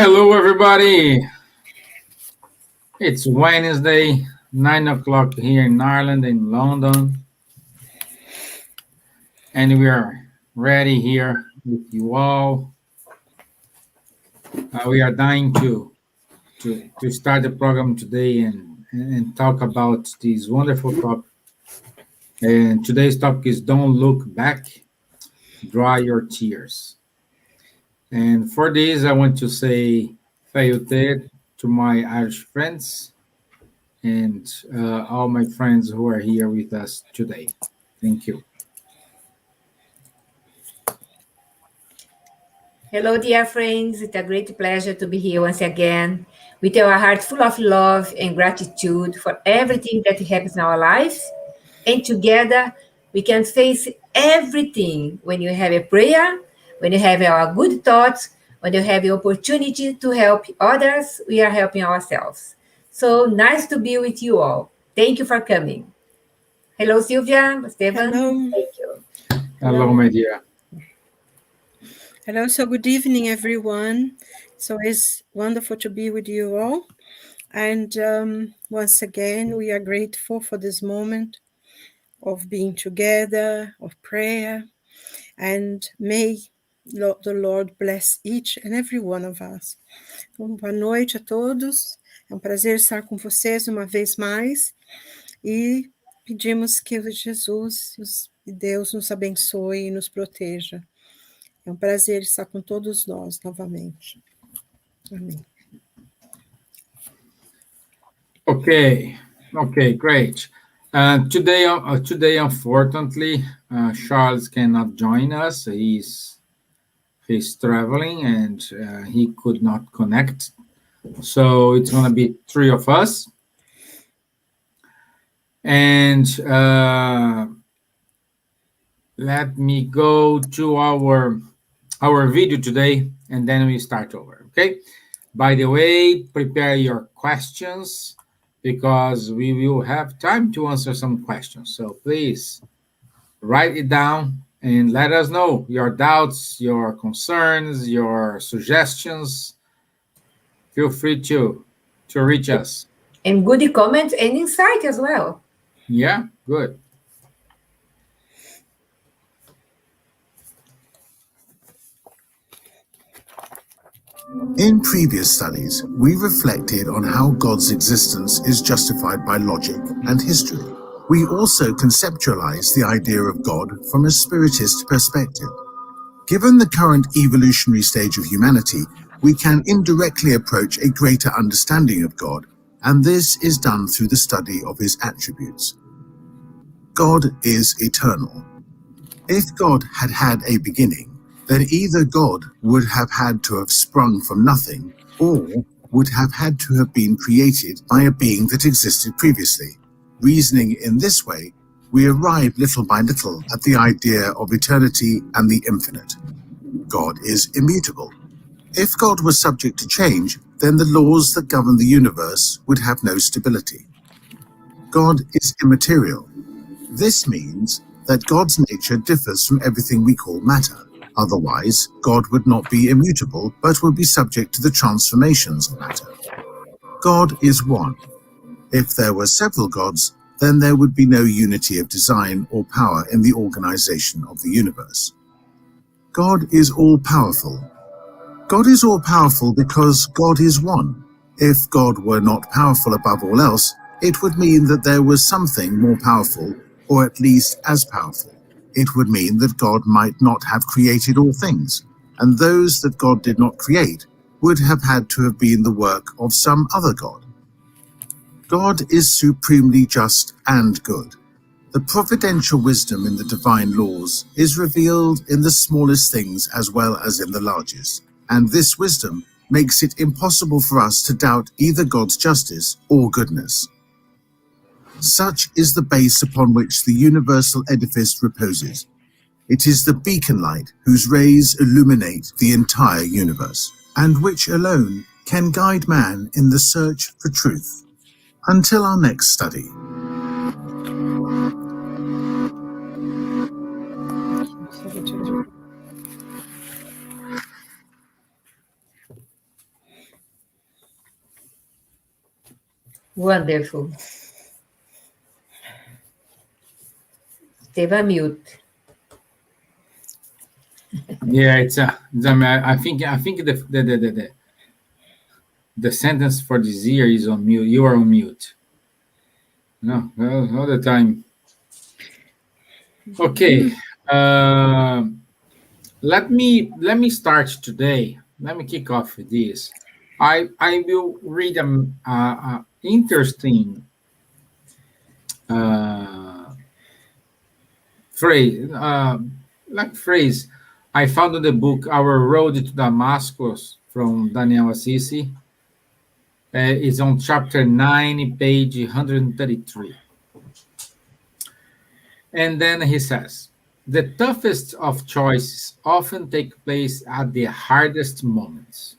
Hello, everybody. It's Wednesday, 9 o'clock here in Ireland, in London. And we are ready here with you all. We are dying to start the program today and talk about this wonderful topic. And today's topic is Don't Look Back, Dry Your Tears. And for this, I want to say Fayute to my Irish friends and all my friends who are here with us today. Thank you. Hello, dear friends. It's a great pleasure to be here once again with our heart full of love and gratitude for everything that happens in our lives. And together, we can face everything when you have a prayer, when you have our good thoughts, when you have the opportunity to help others, we are helping ourselves. So nice to be with you all. Thank you for coming. Hello, Silvia, Stevan. Hello. Thank you. Hello, my dear. Hello, so good evening, everyone. So it's wonderful to be with you all. And once again, we are grateful for this moment of being together, of prayer. And may the Lord bless each and every one of us. Então, boa noite a todos. É um prazer estar com vocês uma vez mais. E pedimos que Jesus e Deus nos abençoe e nos proteja. É um prazer estar com todos nós novamente. Amém. Okay, great. Today, unfortunately, Charles cannot join us. He's traveling and he could not connect. So it's going to be three of us. And let me go to our video today, and then we start over, okay? By the way, prepare your questions because we will have time to answer some questions. So please write it down and let us know your doubts, your concerns, your suggestions. Feel free to reach us. And good comments and insight as well. Yeah, good. In previous studies, we reflected on how God's existence is justified by logic and history. We also conceptualized the idea of God from a spiritist perspective. Given the current evolutionary stage of humanity, we can indirectly approach a greater understanding of God, and this is done through the study of his attributes. God is eternal. If God had had a beginning, then either God would have had to have sprung from nothing, or would have had to have been created by a being that existed previously. Reasoning in this way, we arrive little by little at the idea of eternity and the infinite. God is immutable. If God was subject to change, then the laws that govern the universe would have no stability. God is immaterial. This means that God's nature differs from everything we call matter. Otherwise, God would not be immutable, but would be subject to the transformations of matter. God is one. If there were several gods, then there would be no unity of design or power in the organization of the universe. God is all-powerful. God is all-powerful because God is one. If God were not powerful above all else, it would mean that there was something more powerful, or at least as powerful. It would mean that God might not have created all things, and those that God did not create would have had to have been the work of some other God. God is supremely just and good. The providential wisdom in the divine laws is revealed in the smallest things as well as in the largest, and this wisdom makes it impossible for us to doubt either God's justice or goodness. Such is the base upon which the universal edifice reposes. It is the beacon light whose rays illuminate the entire universe, and which alone can guide man in the search for truth. Until our next study. Wonderful. Stevan mute. Yeah, I think the sentence for this year is on mute. You are on mute. No, all the time. Okay. Uh, let me start today. Let me kick off with this. I will read a interesting uh, phrase, phrase I found in the book "Our Road to Damascus" from Daniel Assisi. It's on chapter 9, page 133. And then he says, the toughest of choices often take place at the hardest moments.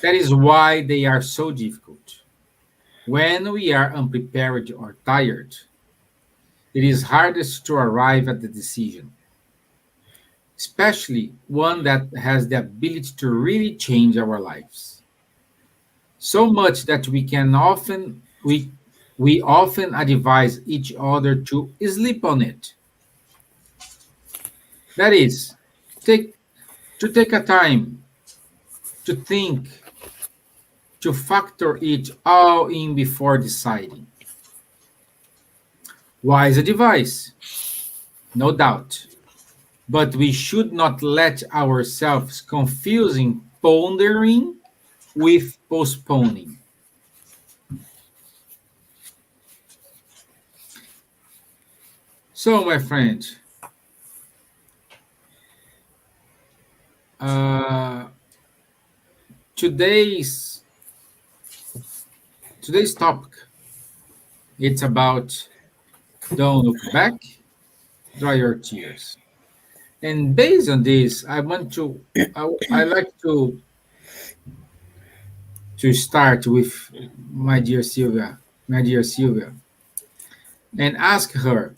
That is why they are so difficult. When we are unprepared or tired, it is hardest to arrive at the decision, especially one that has the ability to really change our lives. So much that we often advise each other to sleep on it. That is, take to take a time to think, to factor it all in before deciding. Wise advice, no doubt, but we should not let ourselves confusing pondering with postponing. So, my friend, uh, today's today's topic, it's about don't look back, dry your tears. And based on this, I like to start with my dear Silvia, and ask her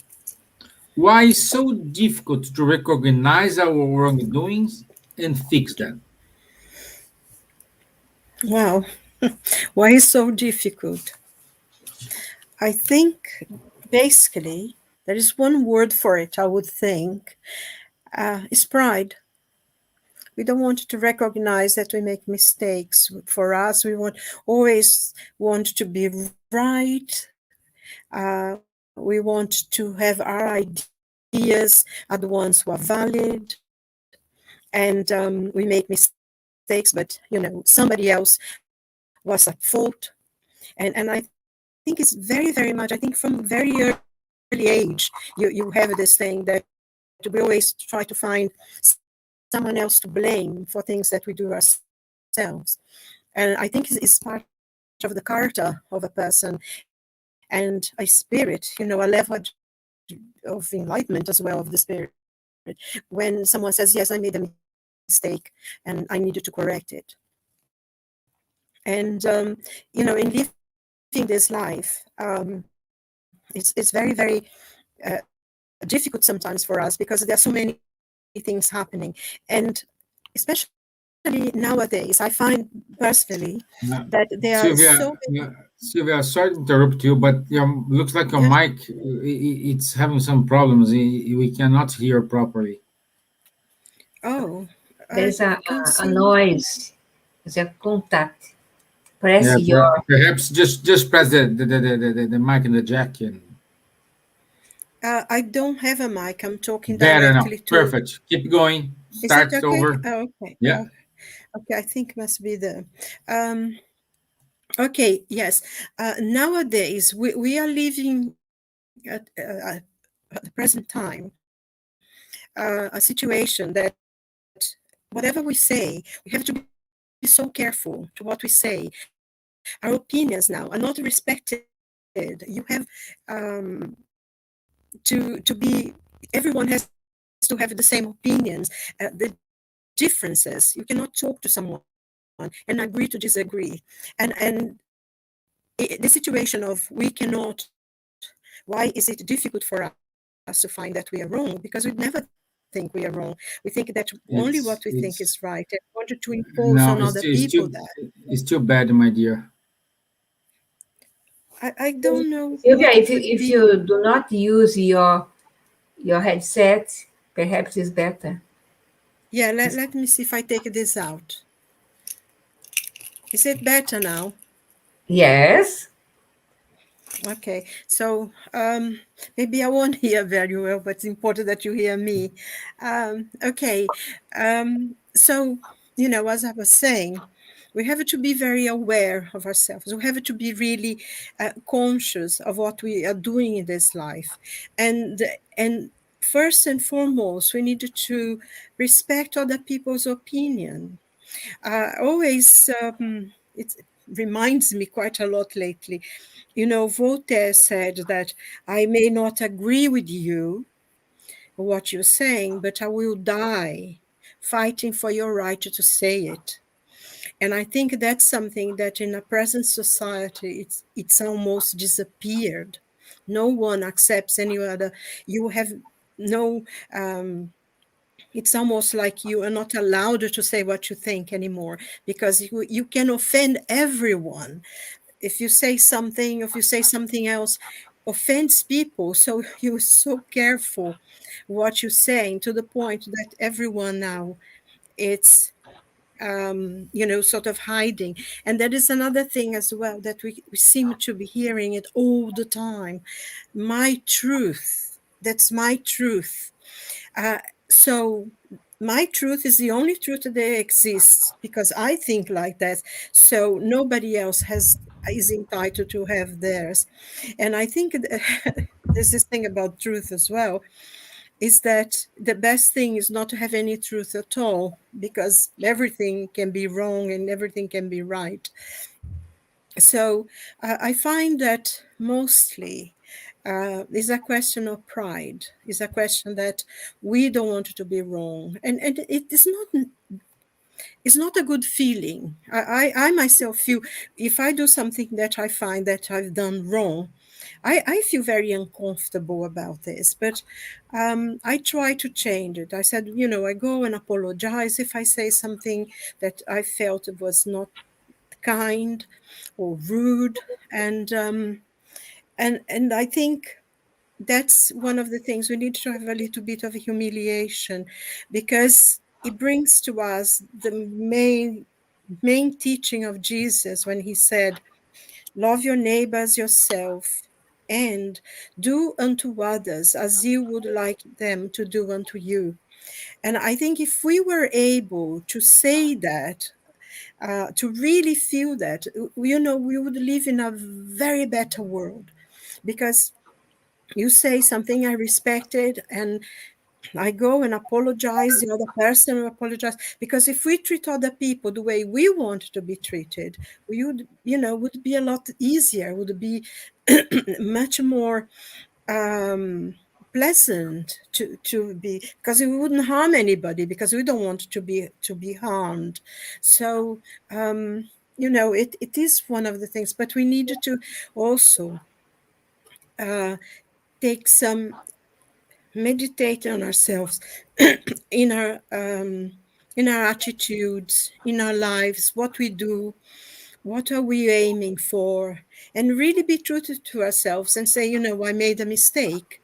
why it's so difficult to recognize our wrongdoings and fix them. Wow. Why is so difficult? I think basically there is one word for it, I would think, is pride. We don't want to recognize that we make mistakes. For us, we always want to be right. We want to have our ideas are the ones who are valid, and we make mistakes, but somebody else was at fault. And I think it's very, very much. I think from very early age, you have this thing that we always try to find someone else to blame for things that we do ourselves. And I think it's part of the character of a person and a spirit, a level of enlightenment as well of the spirit. When someone says, yes, I made a mistake and I needed to correct it. And, in living this life, it's very, very difficult sometimes for us because there are so many things happening. And especially nowadays, I find personally that there are so many. Sylvia, sorry to interrupt you, but looks like your mic it's having some problems. We cannot hear properly. Oh, There's a noise. There's a contact. Press Yeah, your. perhaps just press the mic and the jack and. I don't have a mic. I'm talking Better now. directly to. Perfect. Keep going. Start Is it okay? over. Oh, okay. Yeah. Okay, I think must be the. Okay. Yes. Nowadays, we are living at the present time a situation that whatever we say, we have to be so careful to what we say. Our opinions now are not respected. You have to be. Everyone has to have the same opinions. The differences. You cannot talk to someone and agree to disagree. And the situation of we cannot. Why is it difficult for us to find that we are wrong? Because we never think we are wrong. We think that only what It's we think it's is right, and wanted to impose no, on other people that. it's too bad, my dear. I don't know Silvia, what if you, could if be. you do not use your headset, perhaps it's better. Yeah, let me see if I take this out. Is it better now? Yes. Okay, so maybe I won't hear very well, but it's important that you hear me. Okay, so, as I was saying, we have to be very aware of ourselves. We have to be really conscious of what we are doing in this life. And first and foremost, we need to respect other people's opinion. Always, it reminds me quite a lot lately. Voltaire said that I may not agree with you, what you're saying, but I will die fighting for your right to say it. And I think that's something that in a present society, it's almost disappeared. No one accepts any other. You have no, it's almost like you are not allowed to say what you think anymore, because you can offend everyone. If you say something, if you say something else, offends people. So you're so careful what you're saying, to the point that everyone now, it's sort of hiding. And that is another thing as well, that we seem to be hearing it all the time. My truth, that's my truth. So my truth is the only truth that exists, because I think like that. So nobody else is entitled to have theirs. And I think there's this thing about truth as well, is that the best thing is not to have any truth at all, because everything can be wrong and everything can be right. So I find that mostly is a question of pride, is a question that we don't want to be wrong. And it is not, it's not a good feeling. I myself feel, if I do something that I find that I've done wrong, I feel very uncomfortable about this, but I try to change it. I said, I go and apologize if I say something that I felt was not kind or rude, and I think that's one of the things. We need to have a little bit of humiliation, because it brings to us the main teaching of Jesus, when he said, love your neighbor as yourself, and do unto others as you would like them to do unto you. And I think if we were able to say that, to really feel that, we would live in a very better world. Because you say something I respected, and I go and apologize, the other person will apologize. Because if we treat other people the way we want to be treated, we would be a lot easier, would be much more pleasant to be, because we wouldn't harm anybody, because we don't want to be harmed. So it is one of the things, but we need to also take some meditate on ourselves, in our attitudes, in our lives, what we do, what are we aiming for, and really be true to ourselves and say, I made a mistake.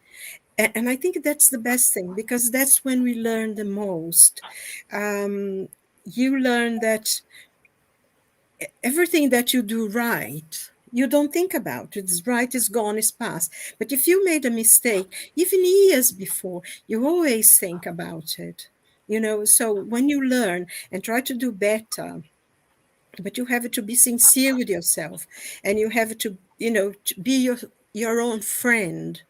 And I think that's the best thing, because that's when we learn the most. You learn that everything that you do right, you don't think about it. It's right, it's gone, it's past. But if you made a mistake, even years before, you always think about it. So when you learn and try to do better, but you have to be sincere with yourself, and you have to be your own friend,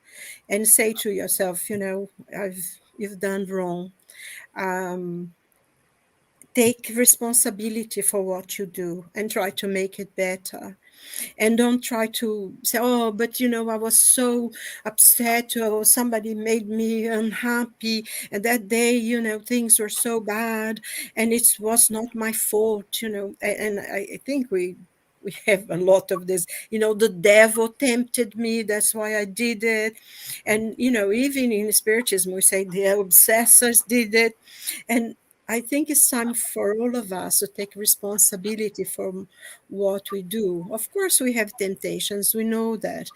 and say to yourself, you've done wrong. Take responsibility for what you do and try to make it better. And don't try to say, oh, but I was so upset, or somebody made me unhappy, and that day, things were so bad, and it was not my fault. And I think we we have a lot of this, the devil tempted me, that's why I did it. And, even in Spiritism, we say the obsessors did it. And I think it's time for all of us to take responsibility for what we do. Of course, we have temptations, we know that.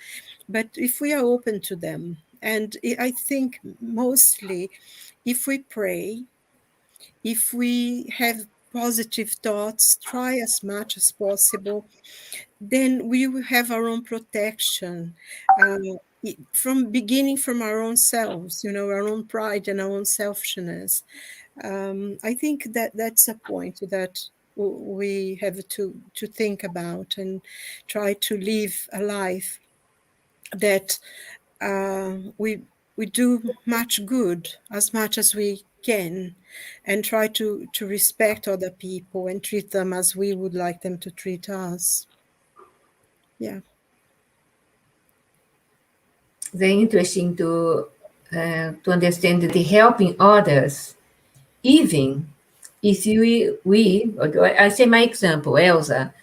But if we are open to them, and I think mostly if we pray, if we have positive thoughts, try as much as possible, then we will have our own protection from beginning from our own selves, our own pride and our own selfishness. I think that that's a point that we have to think about and try to live a life that we do much good as much as we can, and try to respect other people and treat them as we would like them to treat us. Yeah. Very interesting to understand that the helping others, even if I say my example, Elsa,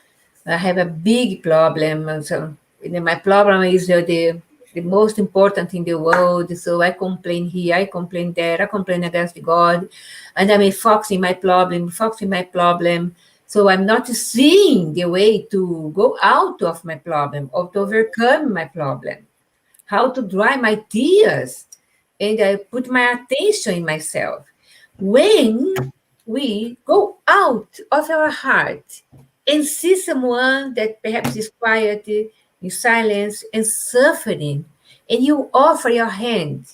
I have a big problem. So my problem is the most important in the world. So I complain here, I complain there, I complain against God, and I'm focusing my problem. So I'm not seeing the way to go out of my problem or to overcome my problem, how to dry my tears, and I put my attention in myself. When we go out of our heart and see someone that perhaps is quiet, in silence and suffering, and you offer your hand,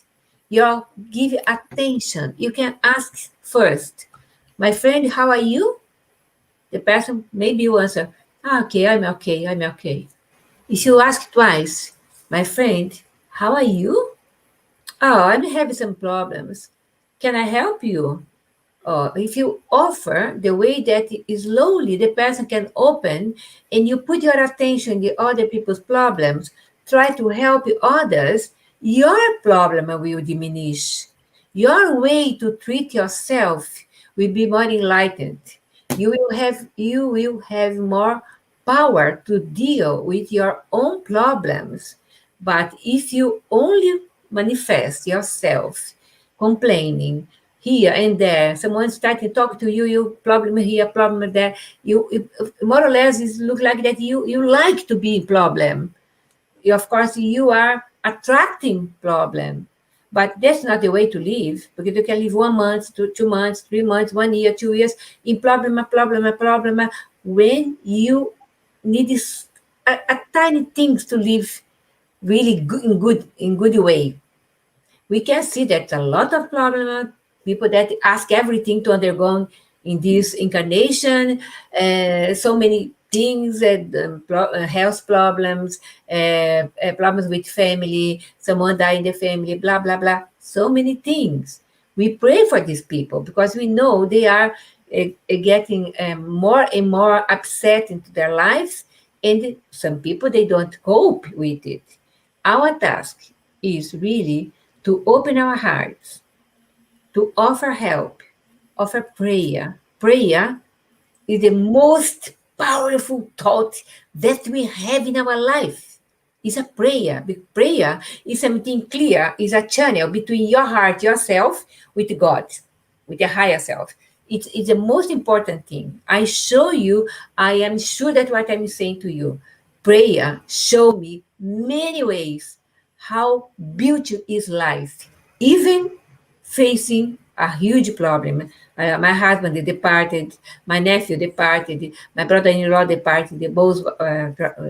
you give attention, you can ask first, my friend, how are you? The person maybe will answer, okay, I'm okay, I'm okay. If you ask twice, my friend, how are you? Oh, I'm having some problems. Can I help you? If you offer the way that slowly the person can open, and you put your attention in other people's problems, try to help others, your problem will diminish. Your way to treat yourself will be more enlightened. You will have more power to deal with your own problems. But if you only manifest yourself complaining here and there, someone start to talk to you, you problem here, problem there, you more or less it look like that you like to be in problem. Of course, you are attracting problem, but that's not the way to live, because you can live 1 month, 2 months, 3 months, 1 year, 2 years in problem, when you need a tiny things to live really in good way. We can see that a lot of problem, people that ask everything to undergo in this incarnation, so many things, health problems, problems with family, someone died in the family, blah, blah, blah, so many things. We pray for these people because we know they are getting more and more upset into their lives, and some people, they don't cope with it. Our task is really to open our hearts, to offer help, offer prayer. Prayer is the most powerful thought that we have in our life. It's a prayer. Prayer is something clear, is a channel between your heart, yourself, with God, with the higher self. It's the most important thing. I am sure that what I'm saying to you, prayer show me many ways how beautiful is life, even facing a huge problem. My husband departed, my nephew departed, my brother-in-law departed, they both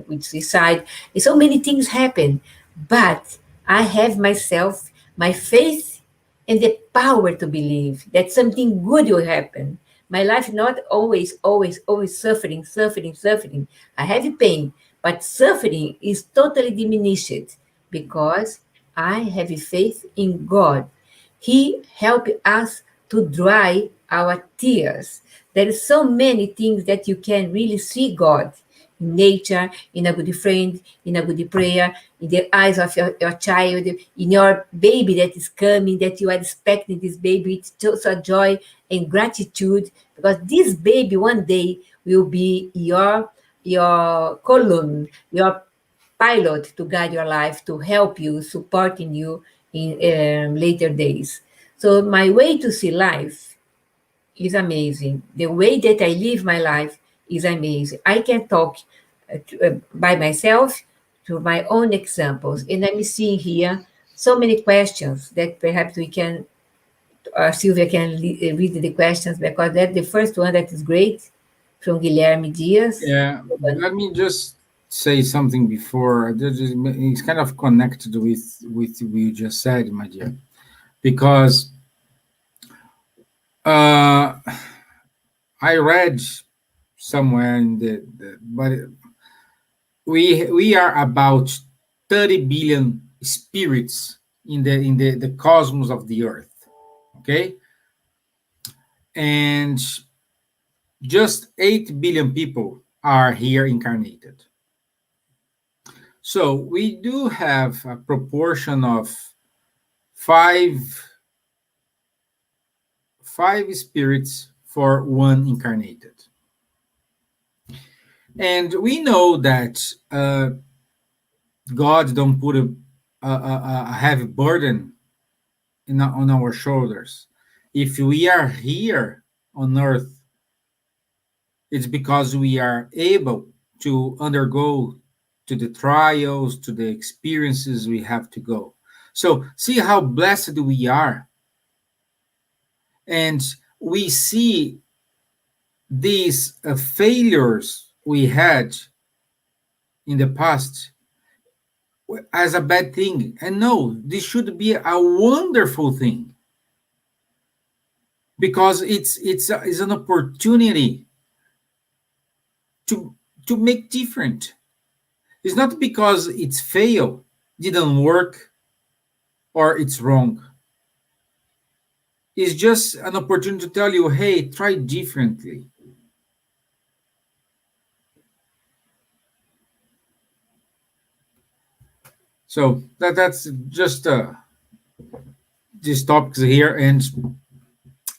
with suicide. And so many things happen. But I have myself, my faith, and the power to believe that something good will happen. My life not always suffering. I have pain, but suffering is totally diminished because I have faith in God. He helped us to dry our tears. There is so many things that you can really see God in nature, in a good friend, in a good prayer, in the eyes of your child, in your baby that is coming, that you are expecting this baby with such joy and gratitude, because this baby one day will be your your column, your pilot to guide your life, to help you, supporting you in later days. So my way to see life is amazing. The way that I live my life is amazing. I can talk by myself to my own examples, and I'm seeing here so many questions that perhaps we can, Silvia can read the questions, because that's the first one that is great from Guilherme Diaz. Yeah, let me just say something before. It's kind of connected with what you just said, my dear, because uh, I read somewhere in but we are about 30 billion spirits in the cosmos of the Earth, okay, and just 8 billion people are here incarnated. So we do have a proportion of five five spirits for one incarnated, and we know that God don't put a heavy burden on our shoulders. If we are here on Earth, it's because we are able to undergo to the trials, to the experiences we have to go. So see how blessed we are, and we see these failures we had in the past as a bad thing. And no, this should be a wonderful thing, because it's an opportunity to make different. It's not because it's fail, didn't work, or it's wrong. It's just an opportunity to tell you, hey, try differently. So that's just these topics here, and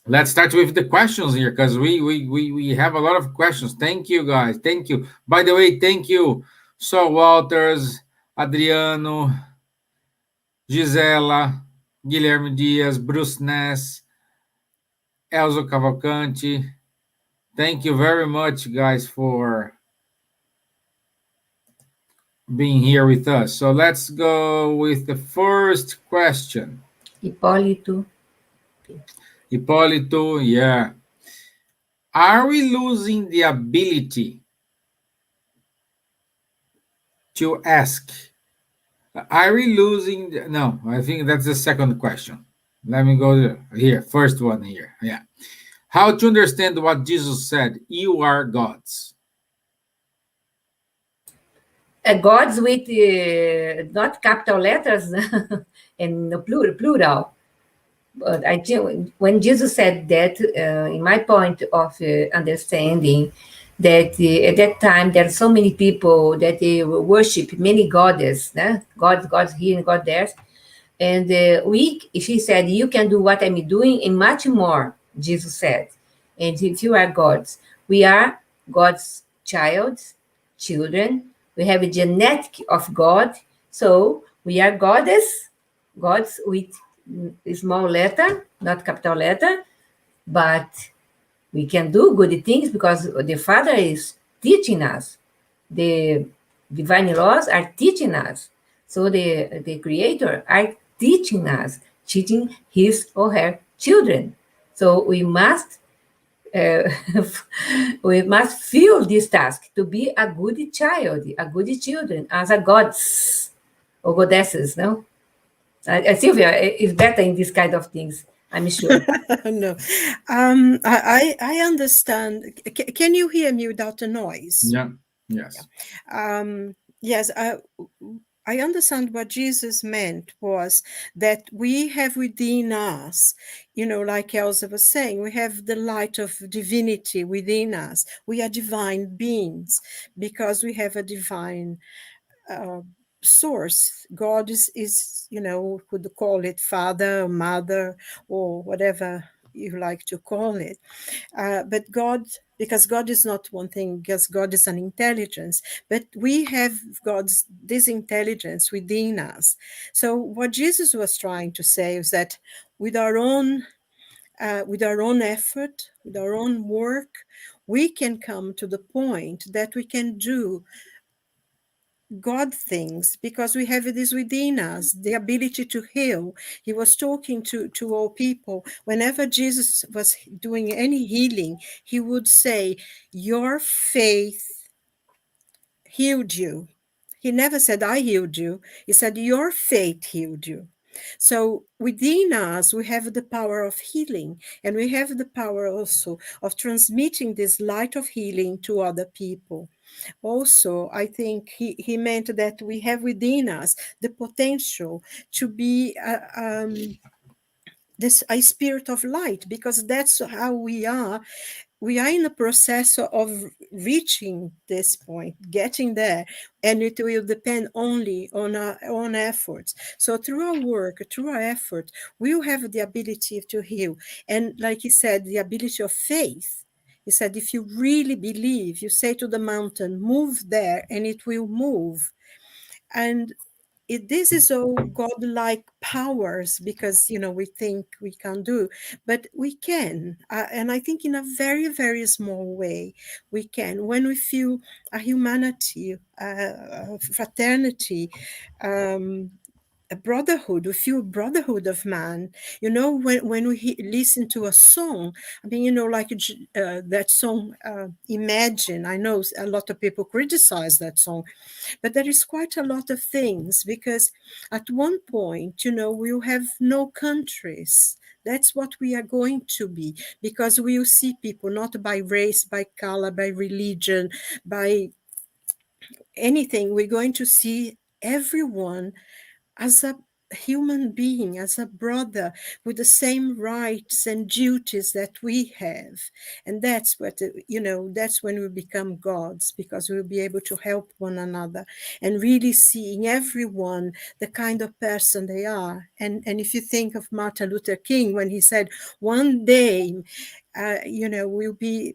let's start with the questions here, because we have a lot of questions. Thank you, guys. Thank you. By the way, thank you, Saul Walters, Adriano, Gisela, Guilherme Dias, Bruce Ness, Elsa Cavalcante. Thank you very much, guys, for being here with us. So let's go with the first question. Hipólito. Hipólito, yeah. Are we losing the ability to ask? Are we losing? No, I think that's the second question. Let me go here. First one here. Yeah. How to understand what Jesus said? You are gods. Gods with not capital letters and no plural. But I think when Jesus said that, in my point of understanding, that at that time there are so many people that they worship many goddess, God here and God there, and she said, you can do what I'm doing and much more, Jesus said. And if you are gods, we are God's children. We have a genetic of God. So we are gods with small letter, not capital letter, but we can do good things because the Father is teaching us. The divine laws are teaching us. So the Creator are teaching us, teaching his or her children. So uh, we must feel this task to be a good child, a good children, as a gods or goddesses, no? Silvia is better in this kind of things, I'm sure. No, I understand. Can you hear me without a noise? Yeah. Yes. Yes, I understand what Jesus meant was that we have within us, like Elsa was saying, we have the light of divinity within us. We are divine beings because we have a divine source. God is, we could call it father, mother, or whatever you like to call it. But God, because God is not one thing, because God is an intelligence, but we have God's this intelligence within us. So what Jesus was trying to say is that with our own effort, with our own work, we can come to the point that we can do God things because we have this within us, the ability to heal. He was talking to all people. Whenever Jesus was doing any healing, he would say, "Your faith healed you." He never said, "I healed you." He said, "Your faith healed you." So within us, we have the power of healing, and we have the power also of transmitting this light of healing to other people. Also, I think he meant that we have within us the potential to be this a spirit of light, because that's how we are. We are in a process of reaching this point, getting there, and it will depend only on our own efforts. So through our work, through our effort, we will have the ability to heal. And like he said, the ability of faith. He said, if you really believe, you say to the mountain, move there, and it will move. And this is all godlike powers, because we think we can't do, but we can, and I think in a very, very small way we can, when we feel a humanity, a fraternity, a brotherhood. We feel brotherhood of man. When we listen to a song, I mean, like that song, Imagine. I know a lot of people criticize that song, but there is quite a lot of things, because at one point, we'll have no countries. That's what we are going to be, because we will see people not by race, by color, by religion, by anything. We're going to see everyone as a human being, as a brother, with the same rights and duties that we have. And that's what, that's when we become gods, because we'll be able to help one another and really seeing everyone the kind of person they are. And if you think of Martin Luther King, when he said, one day,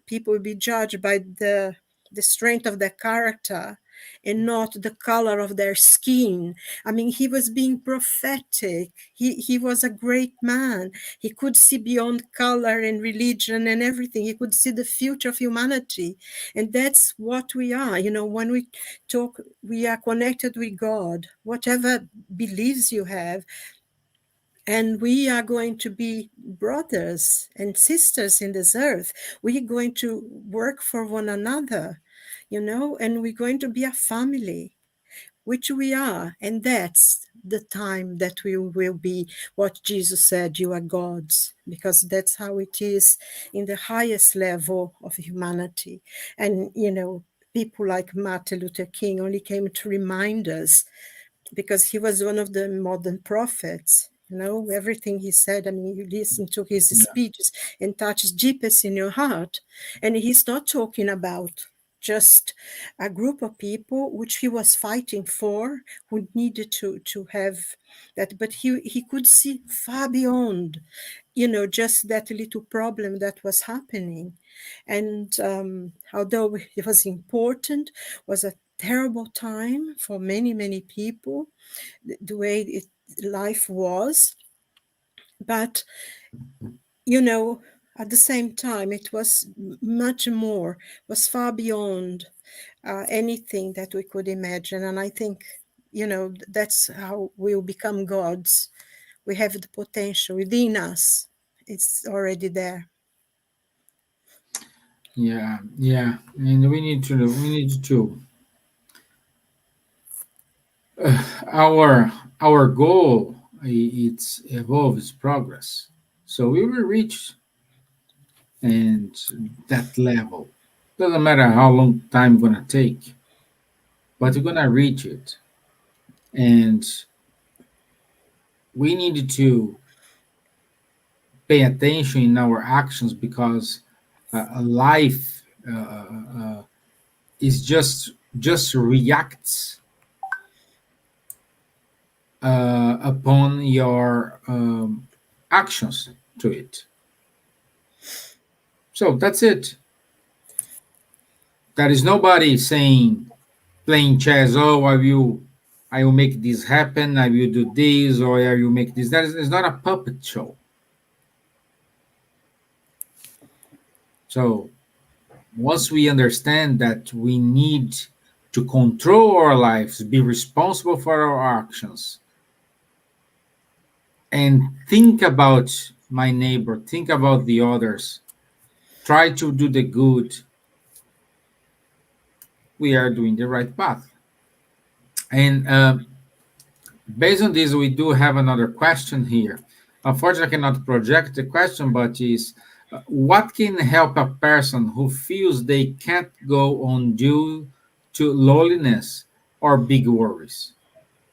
people will be judged by the strength of their character and not the color of their skin. I mean, he was being prophetic. He was a great man. He could see beyond color and religion and everything. He could see the future of humanity. And that's what we are. When we talk, we are connected with God, whatever beliefs you have. And we are going to be brothers and sisters in this earth. We're going to work for one another, and we're going to be a family, which we are. And that's the time that we will be what Jesus said, you are gods, because that's how it is in the highest level of humanity. And, people like Martin Luther King only came to remind us, because he was one of the modern prophets. Everything he said, I mean, you listen to his speeches and touches deepest in your heart. And he's not talking about just a group of people which he was fighting for, who needed to have that, but he could see far beyond, just that little problem that was happening. And although it was important, was a terrible time for many, many people, the way life was. But, at the same time, it was much more, was far beyond anything that we could imagine. And I think, that's how we'll become gods. We have the potential within us. It's already there. Yeah, yeah, and we need to our goal, it's evolves progress, so we will reach and that level. Doesn't matter how long time gonna take, but we're gonna reach it. And we need to pay attention in our actions, because life is just reacts upon your actions to it. So that's it. There is nobody saying, playing chess, oh, I will make this happen, I will do this, or I will make this. That is, it's not a puppet show. So once we understand that we need to control our lives, be responsible for our actions, and think about my neighbor, think about the others, try to do the good, we are doing the right path. And based on this, we do have another question here. Unfortunately, I cannot project the question, but is what can help a person who feels they can't go on due to loneliness or big worries?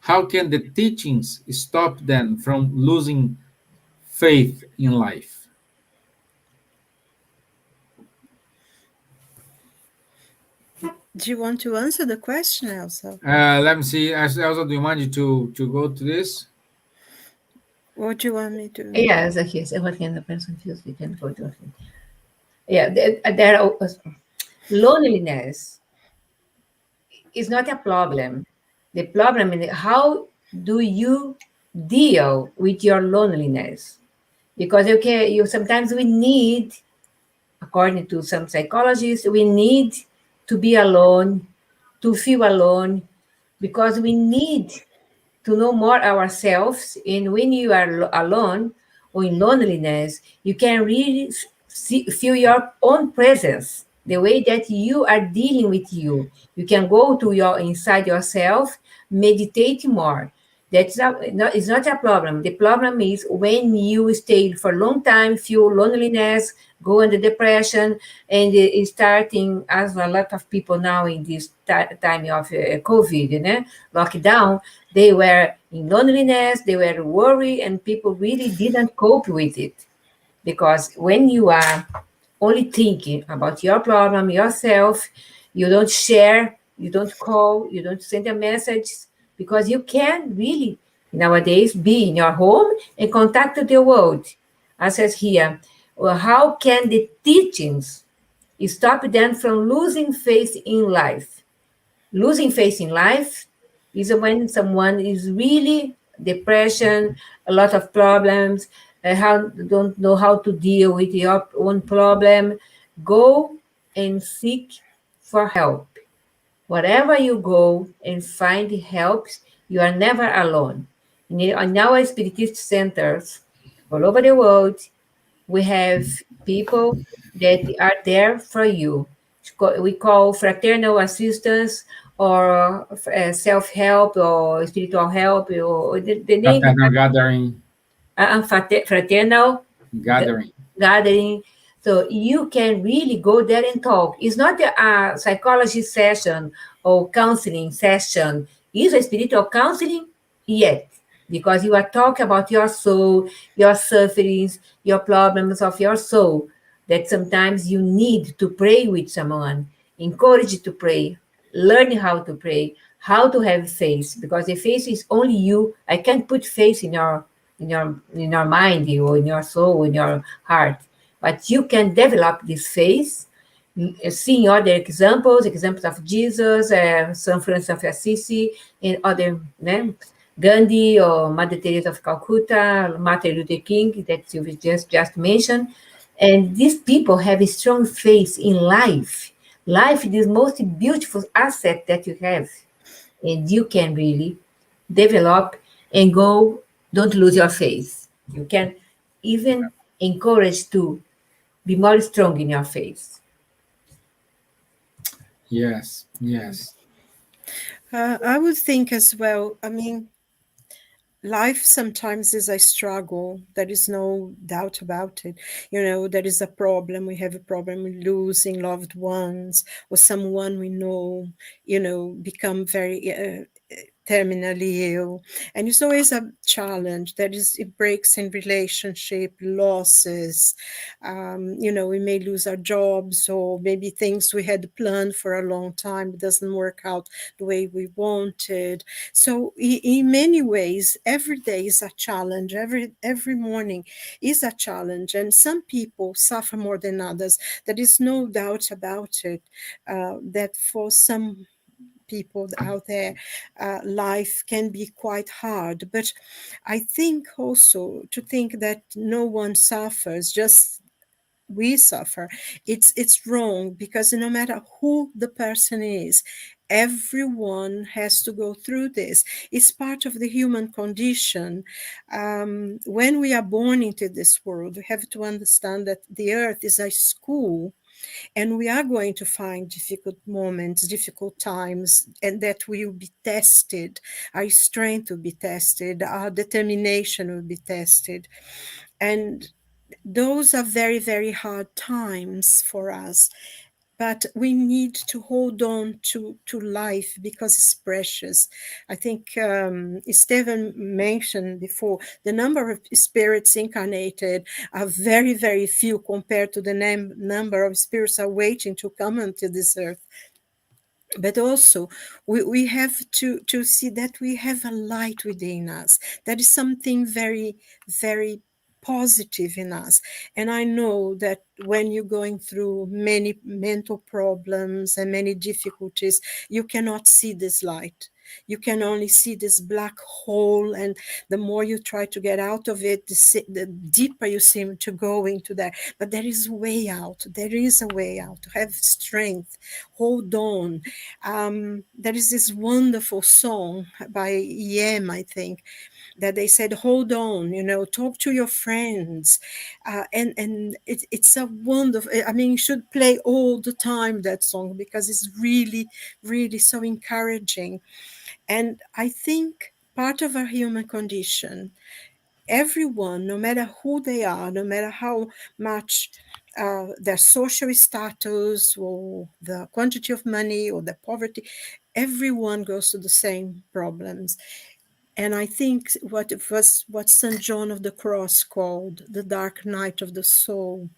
How can the teachings stop them from losing faith in life? Do you want to answer the question, Elsa? Let me see. Elsa, do you mind you to go to this? Or do you want me to? Yes, yes. What can the person feels we can go to? Yeah, there are loneliness is not a problem. The problem is how do you deal with your loneliness? Because okay, you sometimes we need, according to some psychologists, we need to be alone, to feel alone, because we need to know more ourselves. And when you are alone or in loneliness, you can really feel your own presence, the way that you are dealing with you. You can go to your inside yourself, meditate more. That's not, no, it's not a problem. The problem is when you stay for a long time, feel loneliness, go into depression, and starting, as a lot of people now in this time of COVID, lockdown, they were in loneliness, they were worried, and people really didn't cope with it. Because when you are only thinking about your problem, yourself, you don't share, you don't call, you don't send a message, because you can really nowadays be in your home and contact the world. As says here, well, how can the teachings stop them from losing faith in life? Losing faith in life is when someone is really depression, a lot of problems, how don't know how to deal with your own problem. Go and seek for help. Wherever you go and find help, you are never alone. In our spiritist centers all over the world, we have people that are there for you. We call fraternal assistance or self-help or spiritual help, or the name Fraternal gathering, fraternal gathering. gathering. So you can really go there and talk. It's not a psychology session or counseling session. It's a spiritual counseling, yet, because you are talking about your soul, your sufferings, your problems of your soul, that sometimes you need to pray with someone, encourage to pray, learn how to have faith, because the faith is only you. I can't put faith in your mind or in your soul, in your heart. But you can develop this faith, seeing other examples of Jesus, San Francis of Assisi, and other, Gandhi or Mother Teresa of Calcutta, Martin Luther King, that you just mentioned. And these people have a strong faith in life. Life is the most beautiful asset that you have. And you can really develop and go, don't lose your faith. You can even encourage to be more strong in your faith. Yes, yes. I would think as well, I mean, life sometimes is a struggle. There is no doubt about it. There is a problem. We have a problem with losing loved ones or someone we know, become very terminally ill, and it's always a challenge. There is breaks in relationship, losses. We may lose our jobs, or maybe things we had planned for a long time doesn't work out the way we wanted. So in many ways, every day is a challenge. Every morning is a challenge, and some people suffer more than others. There is no doubt about it. That for some people out there, life can be quite hard. But I think also to think that no one suffers, just we suffer, it's wrong, because no matter who the person is, everyone has to go through this. It's part of the human condition. When we are born into this world, we have to understand that the earth is a school, and we are going to find difficult moments, difficult times, and that we will be tested. Our strength will be tested, our determination will be tested. And those are very, very hard times for us. But we need to hold on to life because it's precious. I think Stevan mentioned before, the number of spirits incarnated are very, very few compared to the number of spirits are waiting to come onto this earth. But also, we have to see that we have a light within us. That is something very, very positive in us. And I know that when you're going through many mental problems and many difficulties, you cannot see this light. You can only see this black hole, and the more you try to get out of it, the deeper you seem to go into that. But there is a way out. There is a way out. To have strength, hold on. There is this wonderful song by EM, I think, that they said, hold on, talk to your friends. And it's a wonderful, I mean, you should play all the time that song, because it's really, really so encouraging. And I think part of our human condition, everyone, no matter who they are, no matter how much their social status or the quantity of money or the poverty, everyone goes through the same problems. And I think what St. John of the Cross called the dark night of the soul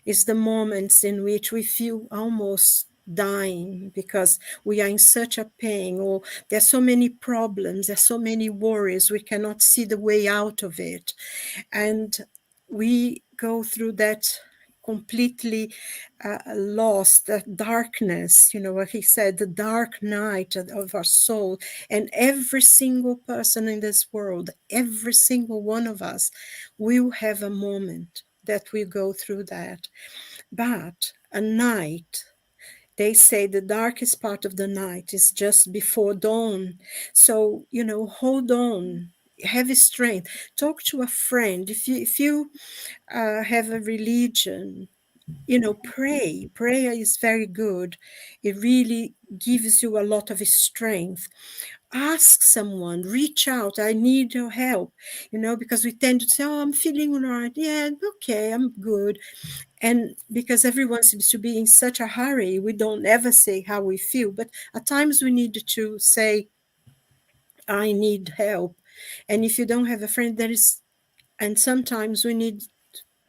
is the moments in which we feel almost dying because we are in such a pain, or there's so many problems, there's so many worries, we cannot see the way out of it. And we go through that completely lost, that darkness, what he said, the dark night of our soul. And every single person in this world, every single one of us will have a moment that we go through that. But a night, they say the darkest part of the night is just before dawn. So, hold on, have strength, talk to a friend. If you have a religion, pray. Prayer is very good. It really gives you a lot of strength. Ask someone, reach out. I need your help, because we tend to say, oh, I'm feeling all right. Yeah, okay, I'm good. And because everyone seems to be in such a hurry, we don't ever say how we feel. But at times we need to say, I need help. And if you don't have a friend, and sometimes we need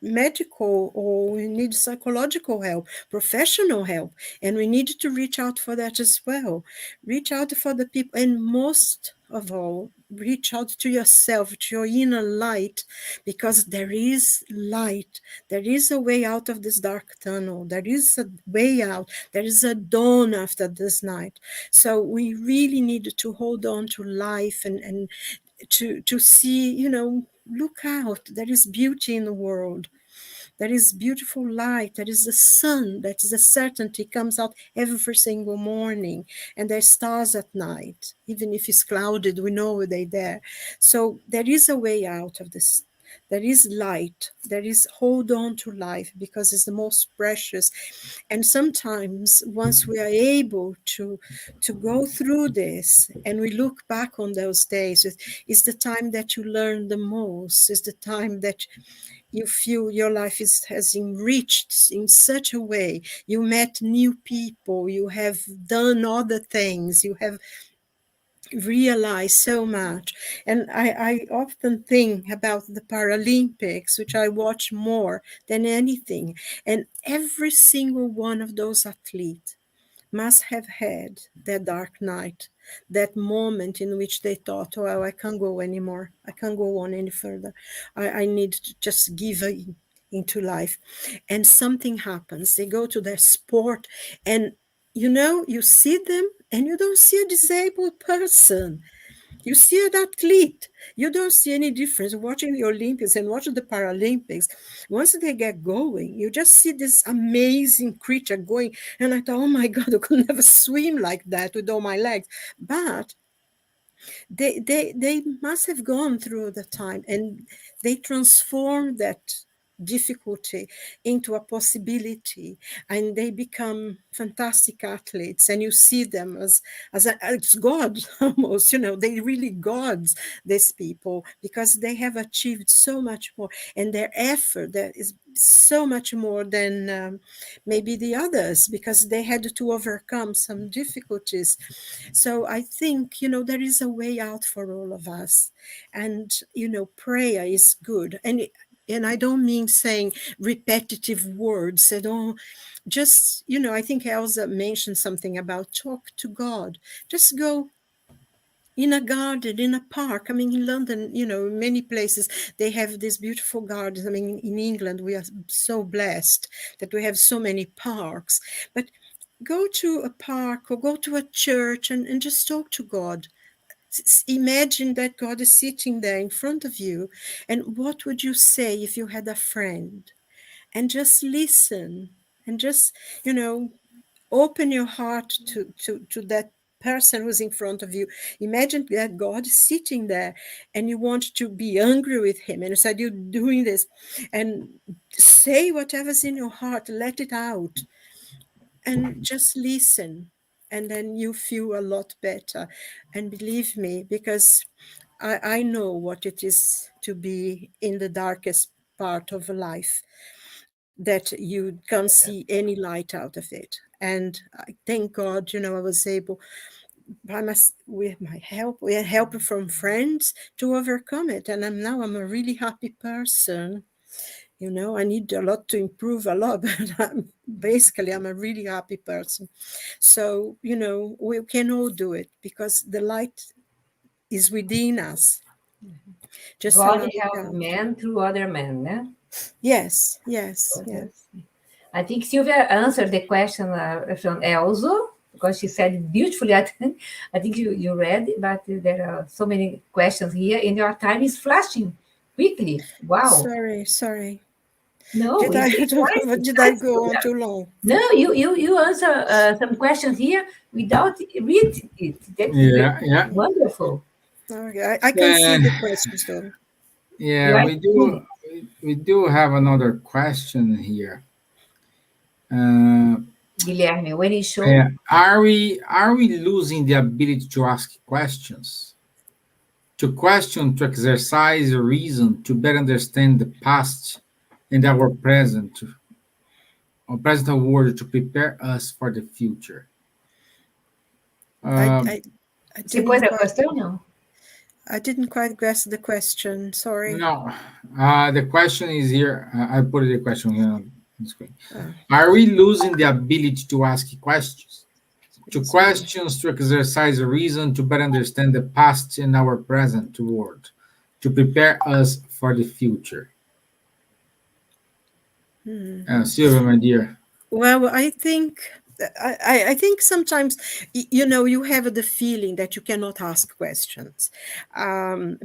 medical, or we need psychological help, professional help, and we need to reach out for that as well. Reach out for the people, and most of all, reach out to yourself, to your inner light, because there is light. There is a way out of this dark tunnel. There is a way out. There is a dawn after this night. So we really need to hold on to life and to see, look out. There is beauty in the world. There is beautiful light. There is the sun. That is the certainty comes out every single morning. And there's stars at night. Even if it's clouded, we know they're there. So there is a way out of this. There is light. There is hold on to life, because it's the most precious. And sometimes once we are able to go through this and we look back on those days, it's the time that you learn the most. It's the time that you feel your life has enriched in such a way. You met new people. You have done other things. You have realize so much. And I often think about the Paralympics, which I watch more than anything. And every single one of those athletes must have had that dark night, that moment in which they thought, well, I can't go anymore. I can't go on any further. I need to just give into life. And something happens. They go to their sport, and you see them and you don't see a disabled person. You see an athlete. You don't see any difference watching the Olympics and watching the Paralympics. Once they get going, you just see this amazing creature going. And I thought, oh my God, I could never swim like that with all my legs. But they must have gone through the time, and they transform that difficulty into a possibility, and they become fantastic athletes, and you see them as gods almost. They really gods, these people, because they have achieved so much more, and their effort that is so much more than maybe the others, because they had to overcome some difficulties. So I think, there is a way out for all of us. And, prayer is good. And I don't mean saying repetitive words. I don't just, I think Elsa mentioned something about talk to God. Just go in a garden, in a park. I mean, in London, many places, they have these beautiful gardens. I mean, in England, we are so blessed that we have so many parks. But go to a park or go to a church and just talk to God. Imagine that God is sitting there in front of you. And what would you say if you had a friend? And just listen and just, open your heart to that person who's in front of you. Imagine that God is sitting there and you want to be angry with him, and instead you're doing this, and say whatever's in your heart, let it out, and just listen, and then you feel a lot better. And believe me, because I know what it is to be in the darkest part of life, that you can't see any light out of it. And I thank God, I was able, with my help, with help from friends, to overcome it. And I'm a really happy person. I need a lot to improve a lot, but I'm a really happy person. So, we can all do it because the light is within us. Just God allow it help out. men through other men, né? Yes, yes, yes. I think Silvia answered the question from Elsa, because she said it beautifully. I think you read, but there are so many questions here, and your time is flashing quickly. Wow. Sorry. No, it's nice. It's Did I nice, go on Silvia. too long? No, you answer some questions here without read it. That's Yeah, yeah. wonderful. Okay, I can see Uh, the questions though. yeah, Right. we do have another question here. Uh, Guilherme, when you show, yeah, are we losing the ability to ask questions? To question, to exercise reason, to better understand the past and our present world, to prepare us for the future. I, Um, I, I você pôs didn't a quite, questão, não? I didn't quite grasp the question. Sorry. no, the question is here. I put the question here on the screen. Ah, Are we losing the ability to ask questions? To it's me. questions, to exercise reason, to better understand the past and our present world, to prepare us for the future. Silvia, my dear. Well, I think sometimes you have the feeling that you cannot ask questions,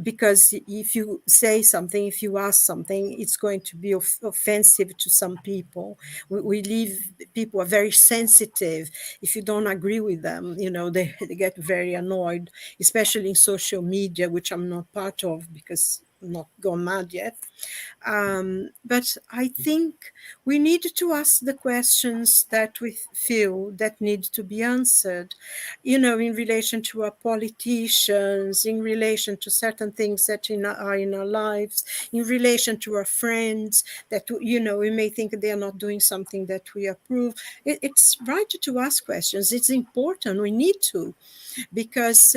because if you say something, if you ask something, it's going to be offensive to some people. We live, people are very sensitive. If you don't agree with them, they get very annoyed, especially in social media, which I'm not part of because not gone mad yet. But I think we need to ask the questions that we feel that need to be answered, in relation to our politicians, in relation to certain things that are in our lives, in relation to our friends that, we may think they are not doing something that we approve. It's right to ask questions. It's important. We need to, because,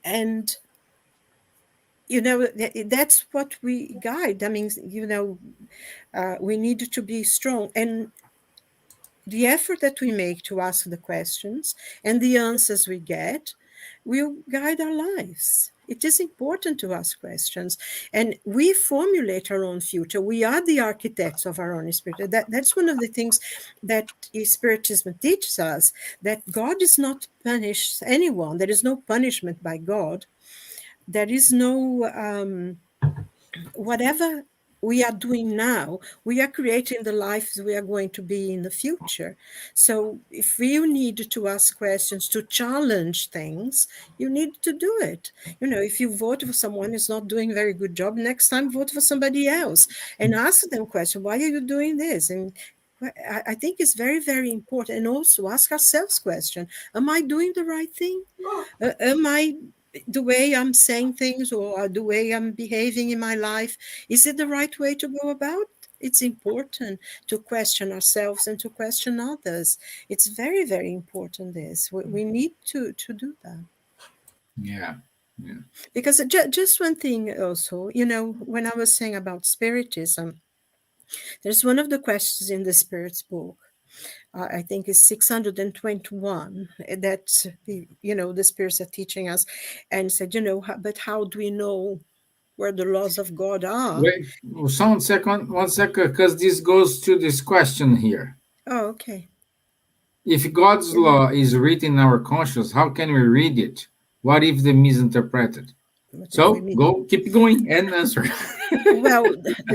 and that's what we guide. I mean, we need to be strong, and the effort that we make to ask the questions and the answers we get will guide our lives. It is important to ask questions, and we formulate our own future. We are the architects of our own spirit. That's one of the things that Spiritism teaches us, that God does not punish anyone. There is no punishment by God. There is no whatever we are doing now, we are creating the lives we are going to be in the future. So if you need to ask questions, to challenge things, you need to do it. If you vote for someone who's not doing a very good job, next time vote for somebody else and ask them questions. Why are you doing this? And I think it's very, very important. And also ask ourselves question. Am I doing the right thing? Am I, the way I'm saying things or the way I'm behaving in my life, is it the right way to go about? It's important to question ourselves and to question others. It's very, very important, this. We need to do that. Yeah. Yeah. Because just one thing also, when I was saying about Spiritism, there's one of the questions in the Spirit's book, I think is 621, that the spirits are teaching us, and said, but how do we know where the laws of God are? Wait, one second, because this goes to this question here. Oh, okay. If God's law is written in our conscience, how can we read it? What if they misinterpret it? What if we So mean? keep going and answer. Well,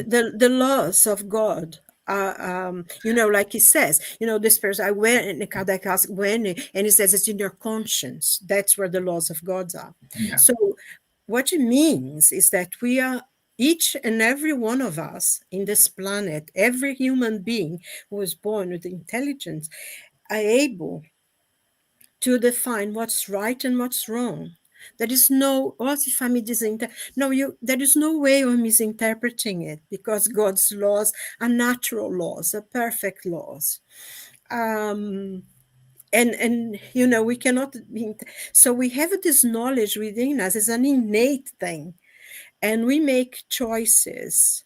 the laws of God are, like he says, this person, I went, and Kardec asks when, and he says it's in your conscience. That's where the laws of God are. Yeah. So what it means is that we are, each and every one of us in this planet, every human being who is born with intelligence, are able to define what's right and what's wrong. There is no, what if I misinterpret? No, there is no way of misinterpreting it, because God's laws are natural laws, are perfect laws. And we cannot be, so we have this knowledge within us. It's an innate thing, and we make choices,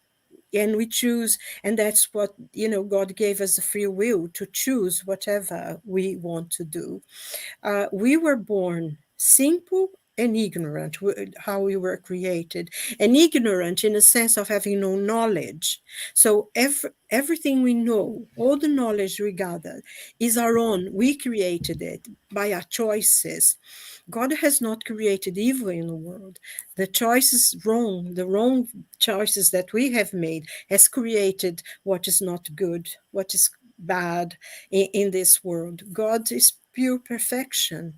and we choose, and that's what God gave us the free will to choose whatever we want to do. We were born simple and ignorant, how we were created, and ignorant in the sense of having no knowledge. So everything we know, all the knowledge we gathered, is our own. We created it by our choices. God has not created evil in the world. The choices wrong, the wrong choices that we have made, has created what is not good, what is bad in this world. God is pure perfection.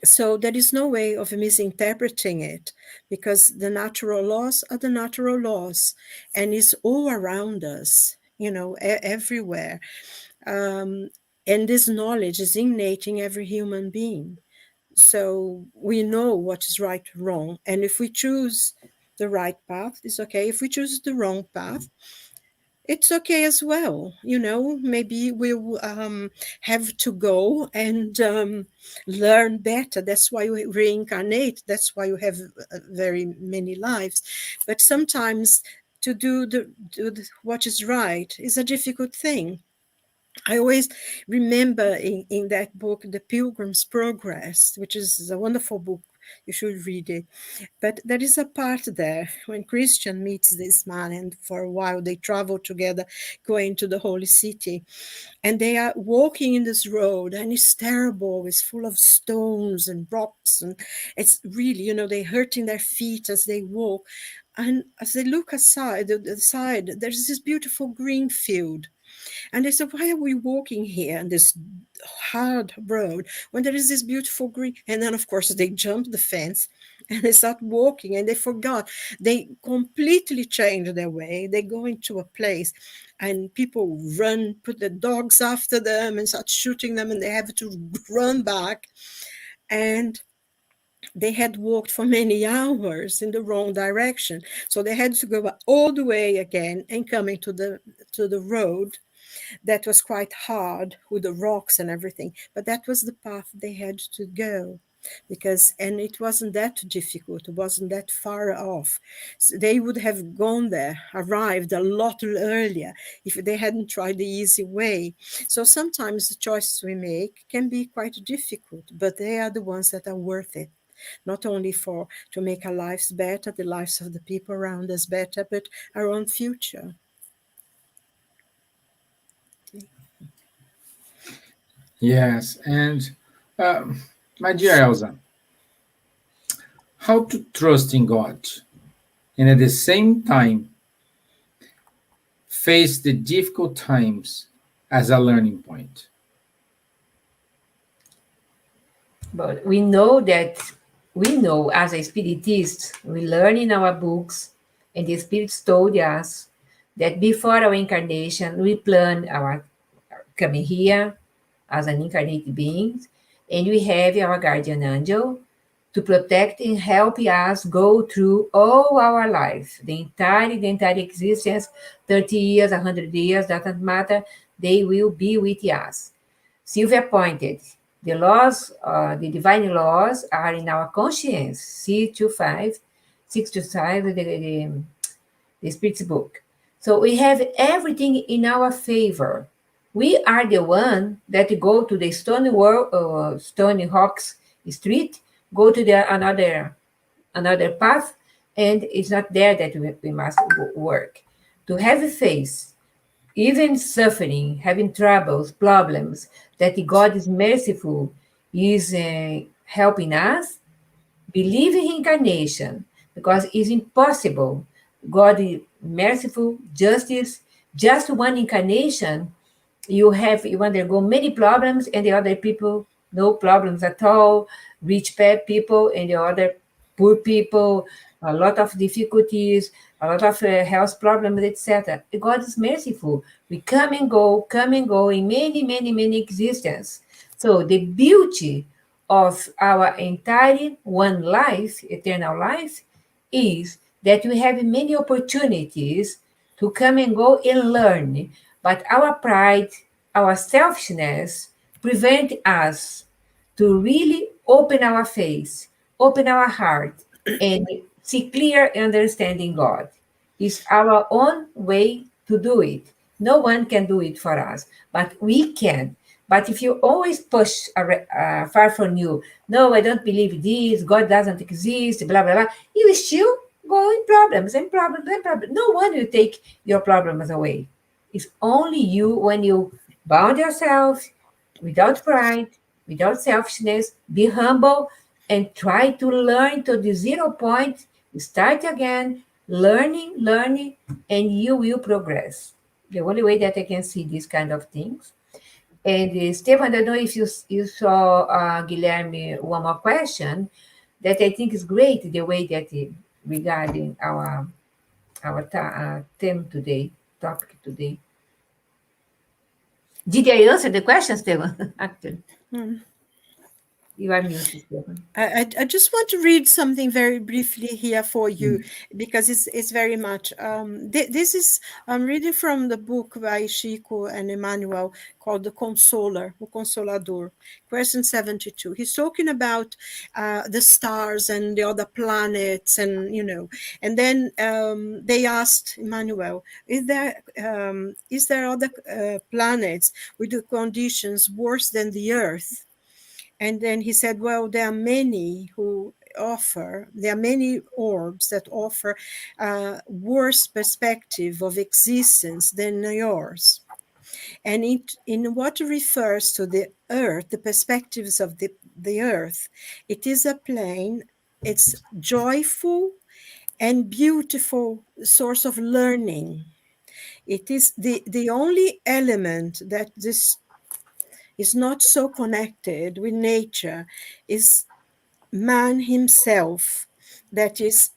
So there is no way of misinterpreting it, because the natural laws are the natural laws, and it's all around us, everywhere. And this knowledge is innate in every human being. So we know what is right or wrong. And if we choose the right path, it's okay. If we choose the wrong path, it's okay as well. Maybe we'll have to go and learn better. That's why we reincarnate. That's why we have very many lives. But sometimes to do what is right is a difficult thing. I always remember in that book, The Pilgrim's Progress, which is a wonderful book. You should read it. But there is a part there when Christian meets this man, and for a while they travel together, going to the holy city. And they are walking in this road, and it's terrible. It's full of stones and rocks. And it's really, they're hurting their feet as they walk. And as they look aside, the side, there's this beautiful green field. And they said, why are we walking here on this hard road when there is this beautiful green? And then, of course, they jump the fence and they start walking, and they forgot. They completely change their way. They go into a place, and people run, put the dogs after them and start shooting them, and they have to run back. And they had walked for many hours in the wrong direction, so they had to go all the way again and coming to the road that was quite hard with the rocks and everything, but that was the path they had to go, because and it wasn't that difficult, it wasn't that far off. So they would have gone there, arrived a lot earlier if they hadn't tried the easy way. So sometimes the choices we make can be quite difficult, but they are the ones that are worth it, not only for to make our lives better, the lives of the people around us better, but our own future. Yes, and my dear Elsa, how to trust in God and at the same time face the difficult times as a learning point? But we know as a spiritist, we learn in our books, and the spirits told us that before our incarnation, we plan our coming here as an incarnate being, and we have our guardian angel to protect and help us go through all our life, the entire existence, 30 years, 100 years, doesn't matter, they will be with us. Silvia pointed, the laws, the divine laws are in our conscience, C25, 625, the Spirit's book. So we have everything in our favor. We are the one that go to the Stony Hawks Street, go to another path, and it's not there that we must work. To have faith, even suffering, having troubles, problems, that God is merciful, is helping us, believe in incarnation, because it's impossible. God is merciful, justice, just one incarnation, you undergo many problems, and the other people no problems at all, rich people and the other poor people, a lot of difficulties, a lot of health problems, etc. God is merciful. We come and go in many existences. So the beauty of our entire one life, eternal life, is that we have many opportunities to come and go and learn. But our pride, our selfishness prevent us to really open our face, open our heart, and see clear understanding God. It's our own way to do it. No one can do it for us, but we can. But if you always push far from you, no, I don't believe this, God doesn't exist, blah, blah, blah, you will still go in problems and problems and problems. No one will take your problems away. It's only you when you bound yourself without pride, without selfishness, be humble and try to learn to the 0 point, start again, learning, and you will progress. The only way that I can see these kind of things. And Stevan, I don't know if you saw Guilherme one more question that I think is great, the way that regarding our theme today, topic today. Did I answer the question, Stevan? Actually, you are muted, Stevan. I just want to read something very briefly here for you, because it's very much this is I'm reading from the book by Chico and Emmanuel called The Consoler, O Consolador, question 72. He's talking about the stars and the other planets, and and then they asked Emmanuel, is there other planets with the conditions worse than the Earth? And then he said, well, there are many orbs that offer a worse perspective of existence than yours. And in what refers to the Earth, the perspectives of the Earth, it is a plane, it's joyful and beautiful source of learning. It is the only element that this is not so connected with nature is man himself. that is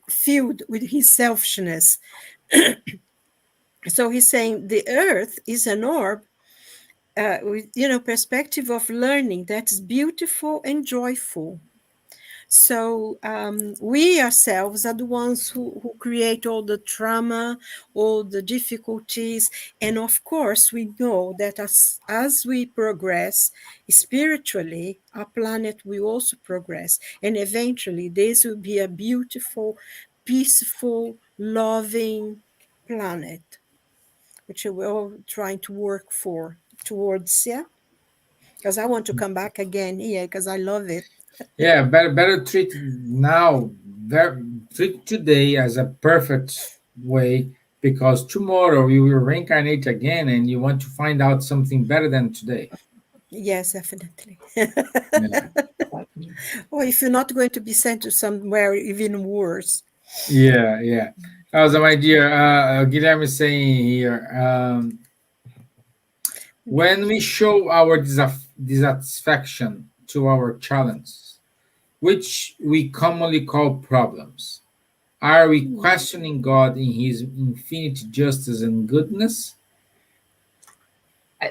filled with his selfishness. So he's saying the earth is an orb with, perspective of learning that is beautiful and joyful. So we ourselves are the ones who create all the trauma, all the difficulties. And of course, we know that as we progress spiritually, our planet will also progress. And eventually, this will be a beautiful, peaceful, loving planet, which we're all trying to work towards, yeah? Because I want to come back again here because I love it. Yeah, better treat now, treat today as a perfect way, because tomorrow you will reincarnate again and you want to find out something better than today. Yes, definitely. Yeah, Or if you're not going to be sent to somewhere even worse. yeah. Also, my dear, Guilherme is saying here, when we show our dissatisfaction to our challenges, which we commonly call problems, are we questioning God in his infinite justice and goodness?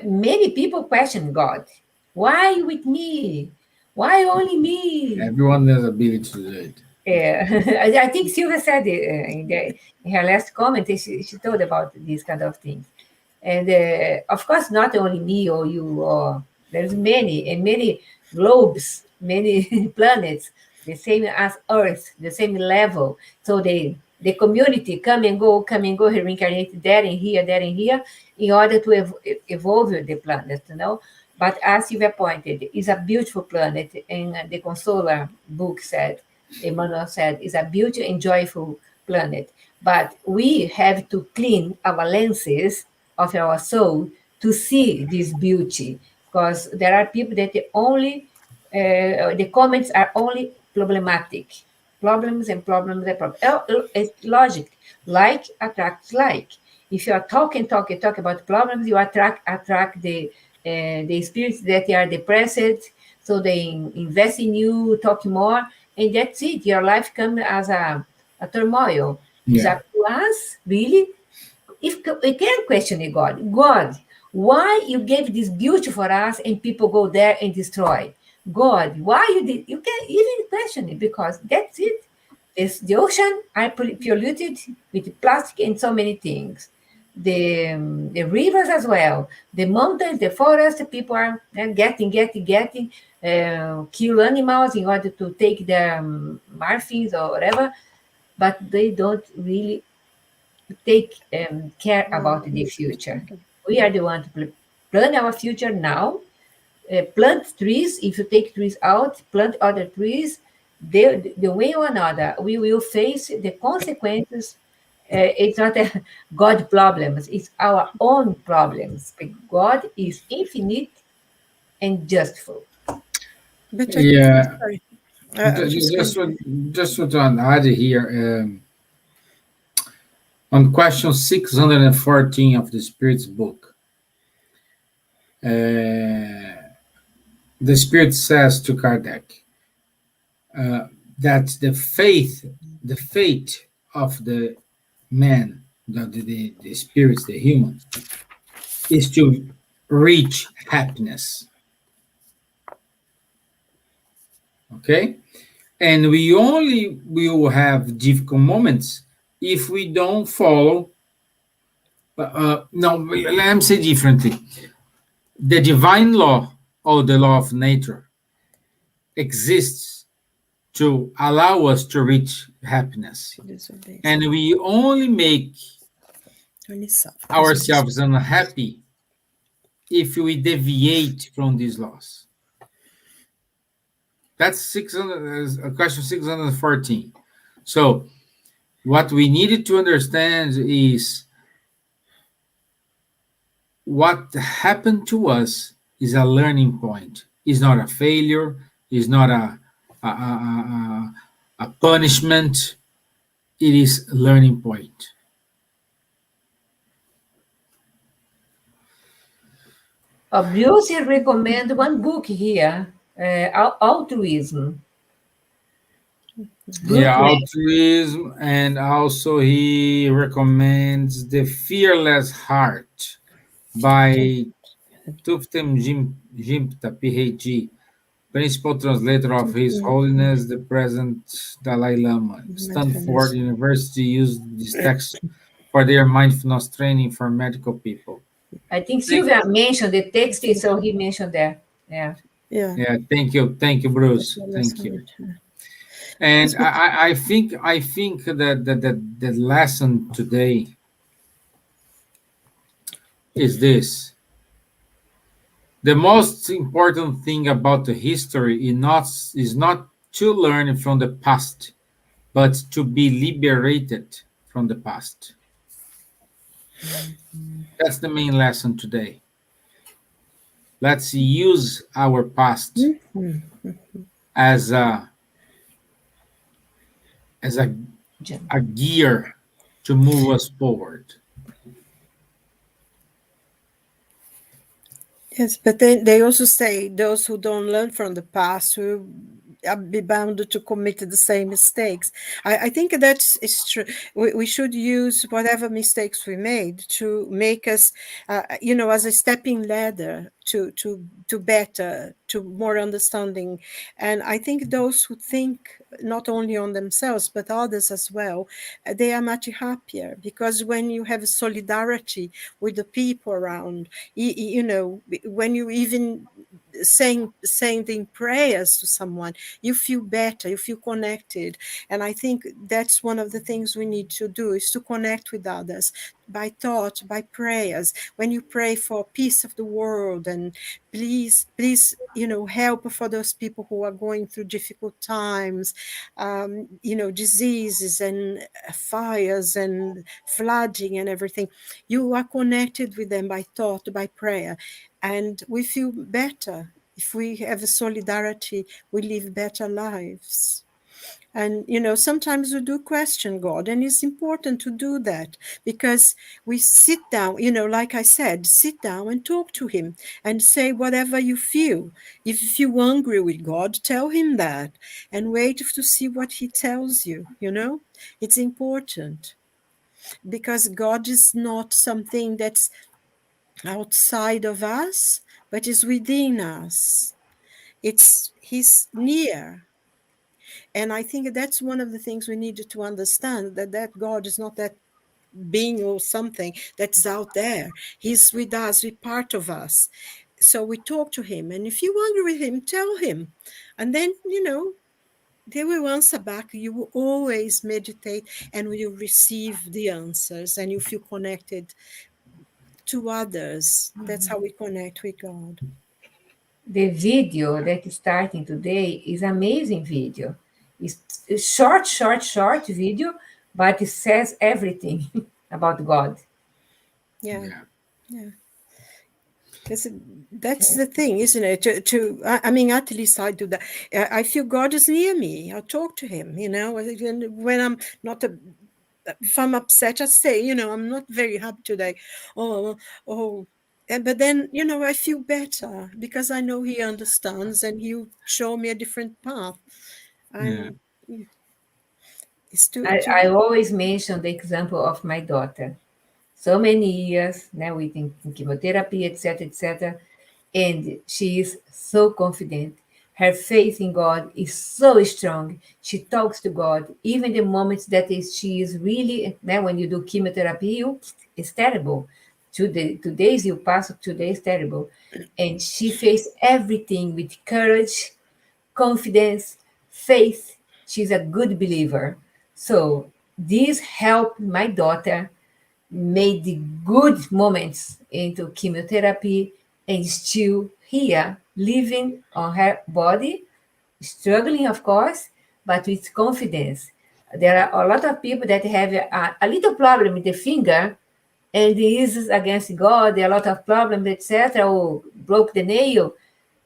Many people question God. Why with me? Why only me? Everyone has ability to do it. I think Silvia said in her last comment, she told about these kind of things. And of course, not only me or you, or there's many globes, many planets, the same as Earth, the same level. So the community come and go, reincarnate there and here, in order to evolve the planet, But as you have pointed, it's a beautiful planet, and the Consoler book said, Emmanuel said, it's a beautiful and joyful planet. But we have to clean our lenses of our soul to see this beauty, because there are people that the comments are only problematic, problems and problems and problems. It's logic. Like attracts like. If you are talk about problems, you attract the spirits that are depressed, so they invest in you, talk more, and that's it. Your life comes as a turmoil. It's Yeah. up to us, really. If we can question God, why you gave this beauty for us and people go there and destroy? God, why you did? You can even question it, because that's it. The ocean are polluted with plastic and so many things. The rivers as well, the mountains, the forest. People are getting, kill animals in order to take their morphines or whatever, but they don't really take care about the future. We are the one to plan our future now. Plant trees. If you take trees out, plant other trees. The way or another, we will face the consequences. It's not a God problems; it's our own problems. God is infinite and justful. But I think, Yeah. sorry, just Just continue. just to add here, on question 614 of the Spirit's book, the Spirit says to Kardec that the fate of the man, the spirits, the humans, is to reach happiness. Okay? And we only will have difficult moments if we don't follow. No, let me say differently. The divine law, or the law of nature, exists to allow us to reach happiness. Disobey. And we only make Only self. ourselves unhappy if we deviate from these laws. That's 600, question 614. So, what we needed to understand is what happened to us is a learning point. It's not a failure. It's not a punishment. It is a learning point. Bruce recommend one book here, Altruism. Yeah, Good man. altruism, and also he recommends The Fearless Heart by Tuftem Jimpta, PhD, principal translator of His Holiness the Present Dalai Lama. Stanford Mindfulness. University used this text for their mindfulness training for medical people. I think Thank Silvia mentioned the I text, think, so he mentioned there. Yeah. yeah, Yeah, thank you, that's Bruce. what I Thank you. heard. And It's what, I think that the lesson today is this: the most important thing about the history is not to learn from the past, but to be liberated from the past. That's the main lesson today. Let's use our past Mhm. as as a, Jen. a gear to move us forward. Yes, but then they also say those who don't learn from the past will be bound to commit the same mistakes. I think that's is true. We should use whatever mistakes we made to make us, as a stepping ladder to better, to more understanding. And I think those who think not only on themselves but others as well, they are much happier, because when you have solidarity with the people around, when you even saying prayers to someone, you feel better, you feel connected. And I think that's one of the things we need to do, is to connect with others by thought, by prayers. When you pray for peace of the world, and please help for those people who are going through difficult times, diseases and fires and flooding and everything, you are connected with them by thought, by prayer, and we feel better. If we have a solidarity, we live better lives. And sometimes we do question God, and it's important to do that, because we sit down, like I said, sit down and talk to him and say whatever you feel. If you feel angry with God, tell him that, and wait to see what he tells you. It's important, because God is not something that's outside of us, but is within us. He's near. And I think that's one of the things we need to understand, that God is not that being or something that's out there. He's with us, we're part of us. So we talk to him, and if you're angry with him, tell him. And then, they will answer back. You will always meditate, and you receive the answers, and you feel connected to others. That's how we connect with God. The video that is starting today is amazing video. It's a short video, but it says everything about God. Yeah, Yeah. yeah. Because that's the thing, isn't it? I mean, at least I do that. I feel God is near me. I talk to him, and when I'm not if I'm upset, I say, I'm not very happy today. Oh, oh. But then, I feel better, because I know he understands, and he'll show me a different path. Yeah. And it's I always mention the example of my daughter. So many years now with chemotherapy, etc., etc., and she is so confident. Her faith in God is so strong. She talks to God, even the moments that she is really, now when you do chemotherapy, it's terrible. 2 days you pass, 2 days terrible. And she faced everything with courage, confidence, faith. She's a good believer. So this helped my daughter made the good moments into chemotherapy, and still here, living on her body, struggling, of course, but with confidence. There are a lot of people that have a little problem with the finger, and this is against God, there are a lot of problems, etc., or broke the nail,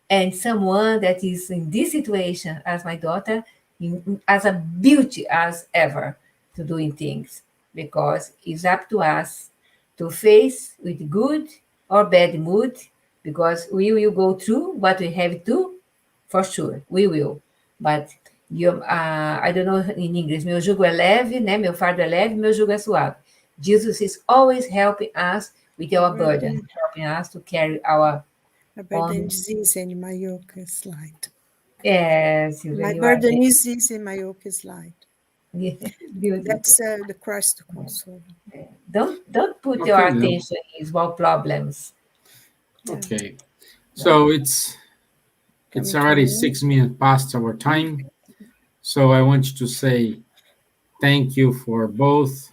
and someone that is in this situation as my daughter, as a beauty as ever to doing things, because it's up to us to face with good or bad mood, because we will go through what we have to, for sure we will, but I don't know in English, meu jugo é leve, né? Meu fardo é leve, meu jugo é suave. Jesus is always helping us with our burden, helping us to carry our My own. burden is easy and my yoke is light. Silvia, My you are burden is easy and my yoke is light. beautiful. That's the Christ console. Don't put Okay, your then. attention in small problems. Okay. So it's Coming to already an 6 minutes past our time. So I want you to say thank you for both.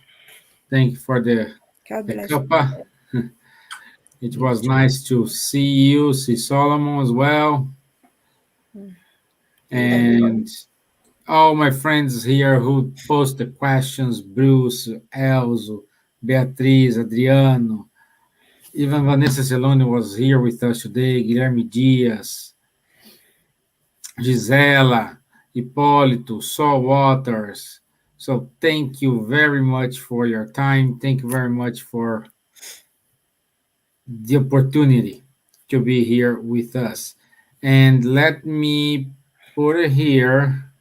Thank you for the God bless you. cuppa. It was nice to see you, see Solomon as well. And all my friends here who post the questions, Bruce, Elzo, Beatriz, Adriano, even Vanessa Celone was here with us today, Guilherme Dias, Gisela, Hipólito, Saul Waters. So thank you very much for your time. Thank you very much for the opportunity to be here with us. And let me put here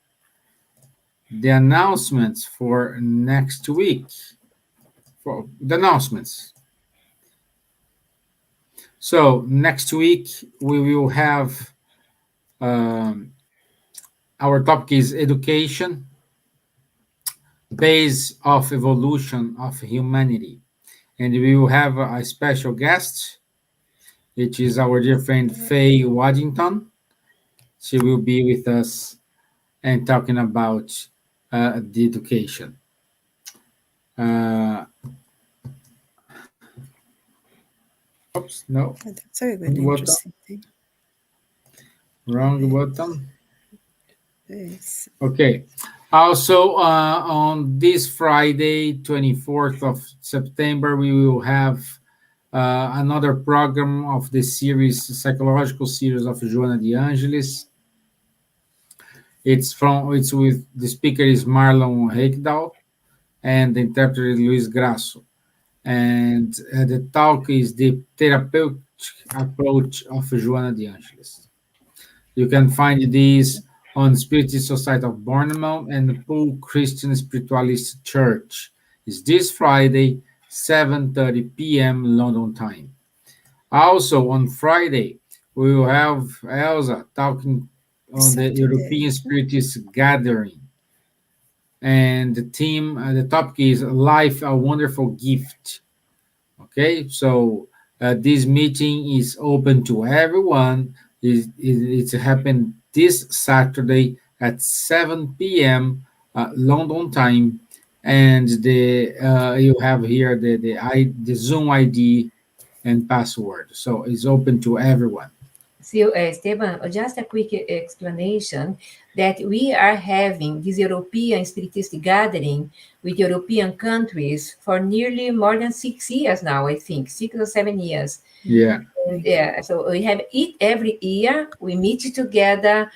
the announcements for next week. For the announcements. So next week we will have our topic is education, base of evolution of humanity, and we will have a special guest, which is our dear friend Faye Waddington. She will be with us and talking about the education. Oops, no. That's a good, interesting thing. Wrong button. Yes. Okay. Also, on this Friday, 24th of September, we will have another program of the series, psychological series of Joana de Angelis. It's with the speaker is Marlon Reikdal and the interpreter is Luis Grasso. And the talk is the therapeutic approach of Joana de Angelis. You can find these on Spiritist Society of Bournemouth and Poole Christian Spiritualist Church. It's this Friday, 7:30 p.m. London time. Also on Friday, we will have Elsa talking on the European Spiritist Gathering. And the theme, the topic is Life, a Wonderful Gift. Okay, so this meeting is open to everyone. It's happened this Saturday at 7 p.m. London time, and you have here the Zoom ID and password. So it's open to everyone. So, Stevan, just a quick explanation that we are having this European Spiritist gathering with European countries for nearly more than 6 years now, I think, 6 or 7 years. Yeah. So we have it every year. We meet together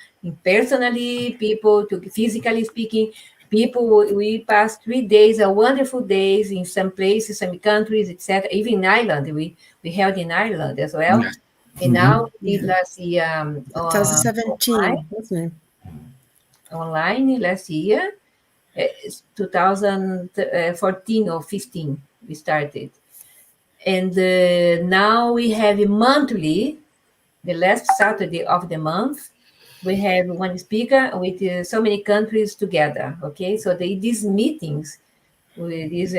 personally, people to physically speaking. People, we pass 3 days, wonderful days in some places, some countries, etc. Even in Ireland, we held in Ireland as well. Yes. And now we did last year 2017, wasn't it? Online last year, 2014 or 15 we started. And now we have monthly, the last Saturday of the month, we have one speaker with so many countries together, okay? So these meetings, with these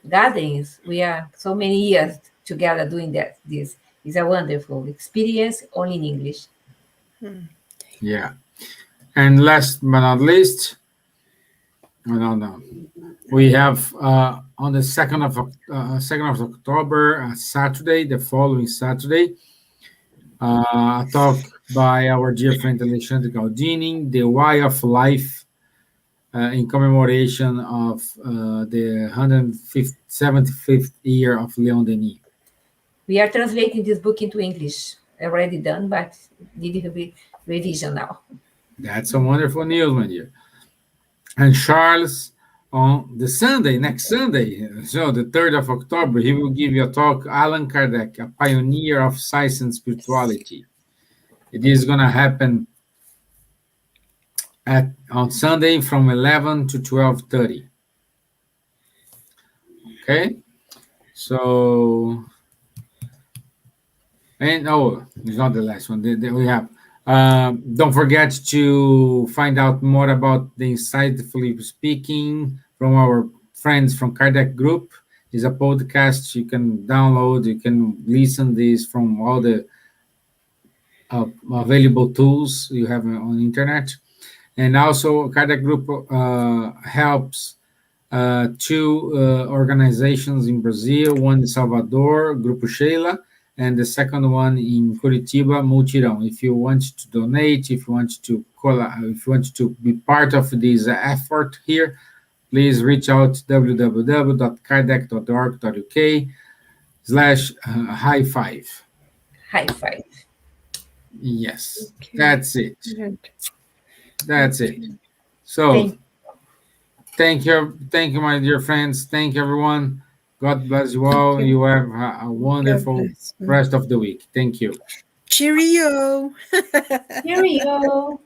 gatherings, we are so many years together doing that. This is a wonderful experience, only in English. Yeah. And last but not least, we have on the 2nd of October, Saturday, the following Saturday, a talk by our dear friend Alexandre Galdini, The Why of Life, in commemoration of the 175th year of Leon Denis. We are translating this book into English, already done, but need to be revision now. That's a wonderful news, my dear. And Charles, on the Sunday, next Sunday, so the 3rd of October, he will give you a talk, Allan Kardec, a pioneer of science and spirituality. It is going to happen on Sunday from 11 to 12:30. Okay, so and oh, it's not the last one. We have. Don't forget to find out more about the Insightfully Speaking from our friends from Kardec Group. It's a podcast you can download. You can listen this from all the available tools you have on the internet. And also, Kardec Group helps two organizations in Brazil, one in Salvador, Grupo Sheila, and the second one in Curitiba, Multirão. If you want to donate, if you want to be part of this effort here, please reach out www.kardec.org.uk/high five. High five. Yes, Okay. that's it. Good. That's it. So thank you, my dear friends. Thank you, everyone. God bless you all. you. You have a wonderful bless you. rest of the week. Thank you. Cheerio. Cheerio.